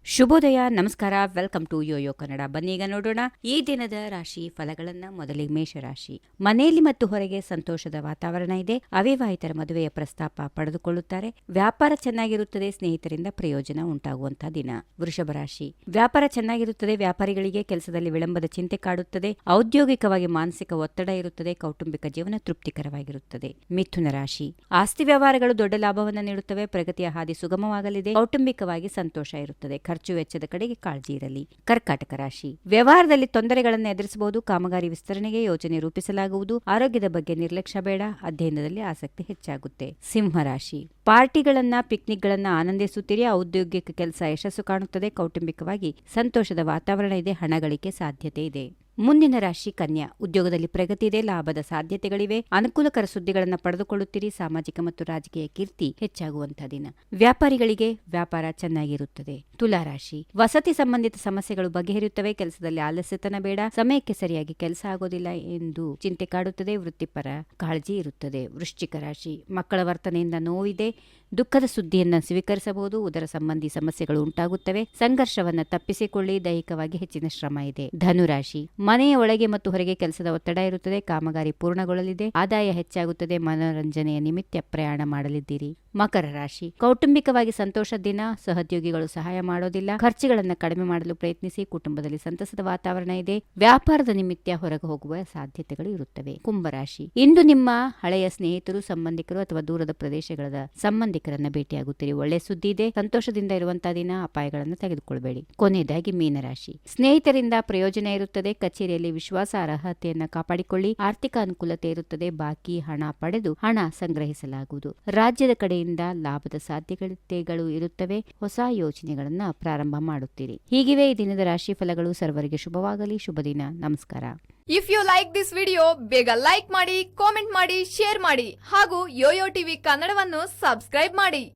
ಶುಭೋದಯ, ನಮಸ್ಕಾರ. Welcome to YoYo Kannada. ಬನ್ನೀಗ ನೋಡೋಣ ಈ ದಿನದ ರಾಶಿ ಫಲಗಳನ್ನ. ಮೊದಲಿಗೆ ಮೇಷರಾಶಿ. ಮನೆಯಲ್ಲಿ ಮತ್ತು ಹೊರಗೆ ಸಂತೋಷದ ವಾತಾವರಣ ಇದೆ. ಅವಿವಾಹಿತರ ಮದುವೆಯ ಪ್ರಸ್ತಾಪ ಪಡೆದುಕೊಳ್ಳುತ್ತಾರೆ. ವ್ಯಾಪಾರ ಚೆನ್ನಾಗಿರುತ್ತದೆ. ಸ್ನೇಹಿತರಿಂದ ಪ್ರಯೋಜನ ಉಂಟಾಗುವಂತಹ ದಿನ. ವೃಷಭ ರಾಶಿ. ವ್ಯಾಪಾರ ಚೆನ್ನಾಗಿರುತ್ತದೆ. ವ್ಯಾಪಾರಿಗಳಿಗೆ ಕೆಲಸದಲ್ಲಿ ವಿಳಂಬದ ಚಿಂತೆ ಕಾಡುತ್ತದೆ. ಔದ್ಯೋಗಿಕವಾಗಿ ಮಾನಸಿಕ ಒತ್ತಡ ಇರುತ್ತದೆ. ಕೌಟುಂಬಿಕ ಜೀವನ ತೃಪ್ತಿಕರವಾಗಿರುತ್ತದೆ. ಮಿಥುನ ರಾಶಿ. ಆಸ್ತಿ ವ್ಯವಹಾರಗಳು ದೊಡ್ಡ ಲಾಭವನ್ನು ನೀಡುತ್ತವೆ. ಪ್ರಗತಿಯ ಹಾದಿ ಸುಗಮವಾಗಲಿದೆ. ಕೌಟುಂಬಿಕವಾಗಿ ಸಂತೋಷ ಇರುತ್ತದೆ. ಖರ್ಚು ವೆಚ್ಚದ ಕಡೆಗೆ ಕಾಳಜಿ ಇರಲಿ. ಕರ್ಕಾಟಕ ರಾಶಿ. ವ್ಯವಹಾರದಲ್ಲಿ ತೊಂದರೆಗಳನ್ನು ಎದುರಿಸಬಹುದು. ಕಾಮಗಾರಿ ವಿಸ್ತರಣೆಗೆ ಯೋಜನೆ ರೂಪಿಸಲಾಗುವುದು. ಆರೋಗ್ಯದ ಬಗ್ಗೆ ನಿರ್ಲಕ್ಷ್ಯ ಬೇಡ. ಅಧ್ಯಯನದಲ್ಲಿ ಆಸಕ್ತಿ ಹೆಚ್ಚಾಗುತ್ತೆ. ಸಿಂಹ ರಾಶಿ. ಪಾರ್ಟಿಗಳನ್ನ, ಪಿಕ್ನಿಕ್ಗಳನ್ನ ಆನಂದಿಸುತ್ತೀರಿ. ಔದ್ಯೋಗಿಕ ಕೆಲಸ ಯಶಸ್ಸು ಕಾಣುತ್ತದೆ. ಕೌಟುಂಬಿಕವಾಗಿ ಸಂತೋಷದ ವಾತಾವರಣ ಇದೆ. ಹಣ ಗಳಿಕೆ ಸಾಧ್ಯತೆ ಇದೆ. ಮುಂದಿನ ರಾಶಿ ಕನ್ಯಾ. ಉದ್ಯೋಗದಲ್ಲಿ ಪ್ರಗತಿ ಇದೆ. ಲಾಭದ ಸಾಧ್ಯತೆಗಳಿವೆ. ಅನುಕೂಲಕರ ಸುದ್ದಿಗಳನ್ನು ಪಡೆದುಕೊಳ್ಳುತ್ತೀರಿ. ಸಾಮಾಜಿಕ ಮತ್ತು ರಾಜಕೀಯ ಕೀರ್ತಿ ಹೆಚ್ಚಾಗುವಂತಹ ದಿನ. ವ್ಯಾಪಾರಿಗಳಿಗೆ ವ್ಯಾಪಾರ ಚೆನ್ನಾಗಿರುತ್ತದೆ. ತುಲಾ ರಾಶಿ. ವಸತಿ ಸಂಬಂಧಿತ ಸಮಸ್ಯೆಗಳು ಬಗೆಹರಿಯುತ್ತವೆ. ಕೆಲಸದಲ್ಲಿ ಆಲಸ್ಯತನ ಬೇಡ. ಸಮಯಕ್ಕೆ ಸರಿಯಾಗಿ ಕೆಲಸ ಆಗೋದಿಲ್ಲ ಎಂದು ಚಿಂತೆ ಕಾಡುತ್ತದೆ. ವೃತ್ತಿಪರ ಕಾಳಜಿ ಇರುತ್ತದೆ. ವೃಶ್ಚಿಕ ರಾಶಿ. ಮಕ್ಕಳ ವರ್ತನೆಯಿಂದ ನೋವಿದೆ. ದುಃಖದ ಸುದ್ದಿಯನ್ನು ಸ್ವೀಕರಿಸಬಹುದು. ಉದರ ಸಂಬಂಧಿ ಸಮಸ್ಯೆಗಳು ಉಂಟಾಗುತ್ತವೆ. ಸಂಘರ್ಷವನ್ನು ತಪ್ಪಿಸಿಕೊಳ್ಳಿ. ದೈಹಿಕವಾಗಿ ಹೆಚ್ಚಿನ ಶ್ರಮ ಇದೆ. ಧನುರಾಶಿ. ಮನೆಯ ಒಳಗೆ ಮತ್ತು ಹೊರಗೆ ಕೆಲಸದ ಒತ್ತಡ ಇರುತ್ತದೆ. ಕಾಮಗಾರಿ ಪೂರ್ಣಗೊಳ್ಳಲಿದೆ. ಆದಾಯ ಹೆಚ್ಚಾಗುತ್ತದೆ. ಮನೋರಂಜನೆಯ ನಿಮಿತ್ತ ಪ್ರಯಾಣ ಮಾಡಲಿದ್ದೀರಿ. ಮಕರ ರಾಶಿ. ಕೌಟುಂಬಿಕವಾಗಿ ಸಂತೋಷ ದಿನ. ಸಹೋದ್ಯೋಗಿಗಳು ಸಹಾಯ ಮಾಡೋದಿಲ್ಲ. ಖರ್ಚುಗಳನ್ನು ಕಡಿಮೆ ಮಾಡಲು ಪ್ರಯತ್ನಿಸಿ. ಕುಟುಂಬದಲ್ಲಿ ಸಂತಸದ ವಾತಾವರಣ ಇದೆ. ವ್ಯಾಪಾರದ ನಿಮಿತ್ತ ಹೊರಗೆ ಹೋಗುವ ಸಾಧ್ಯತೆಗಳು ಇರುತ್ತವೆ. ಕುಂಭರಾಶಿ. ಇಂದು ನಿಮ್ಮ ಹಳೆಯ ಸ್ನೇಹಿತರು, ಸಂಬಂಧಿಕರು ಅಥವಾ ದೂರದ ಪ್ರದೇಶಗಳ ಸಂಬಂಧಿಕರನ್ನ ಭೇಟಿಯಾಗುತ್ತೀರಿ. ಒಳ್ಳೆ ಸುದ್ದಿ ಇದೆ. ಸಂತೋಷದಿಂದ ಇರುವಂತಹ ದಿನ. ಅಪಾಯಗಳನ್ನು ತೆಗೆದುಕೊಳ್ಬೇಡಿ. ಕೊನೆಯದಾಗಿ ಮೀನರಾಶಿ. ಸ್ನೇಹಿತರಿಂದ ಪ್ರಯೋಜನ ಇರುತ್ತದೆ. ಕಚೇರಿಯಲ್ಲಿ ವಿಶ್ವಾಸಾರ್ಹತೆಯನ್ನ ಕಾಪಾಡಿಕೊಳ್ಳಿ. ಆರ್ಥಿಕ ಅನುಕೂಲತೆ ಇರುತ್ತದೆ. ಬಾಕಿ ಹಣ ಪಡೆದು ಹಣ ಸಂಗ್ರಹಿಸಲಾಗುವುದು. ರಾಜ್ಯದ ಕಡೆಯಿಂದ ಲಾಭದ ಸಾಧ್ಯತೆಗಳು ಇರುತ್ತವೆ. ಹೊಸ ಯೋಜನೆಗಳನ್ನ ಪ್ರಾರಂಭ ಮಾಡುತ್ತೀರಿ. ಹೀಗಿವೆ ಈ ದಿನದ ರಾಶಿ ಫಲಗಳು. ಸರ್ವರಿಗೆ ಶುಭವಾಗಲಿ. ಶುಭ ದಿನ. ನಮಸ್ಕಾರ. If you like this video, ಬೇಗ ಲೈಕ್ ಮಾಡಿ, ಕಾಮೆಂಟ್ ಮಾಡಿ, ಶೇರ್ ಮಾಡಿ ಹಾಗೂ ಯೋಯೋ ಟಿವಿ ಕನ್ನಡವನ್ನು ಸಬ್ಸ್ಕ್ರೈಬ್ ಮಾಡಿ.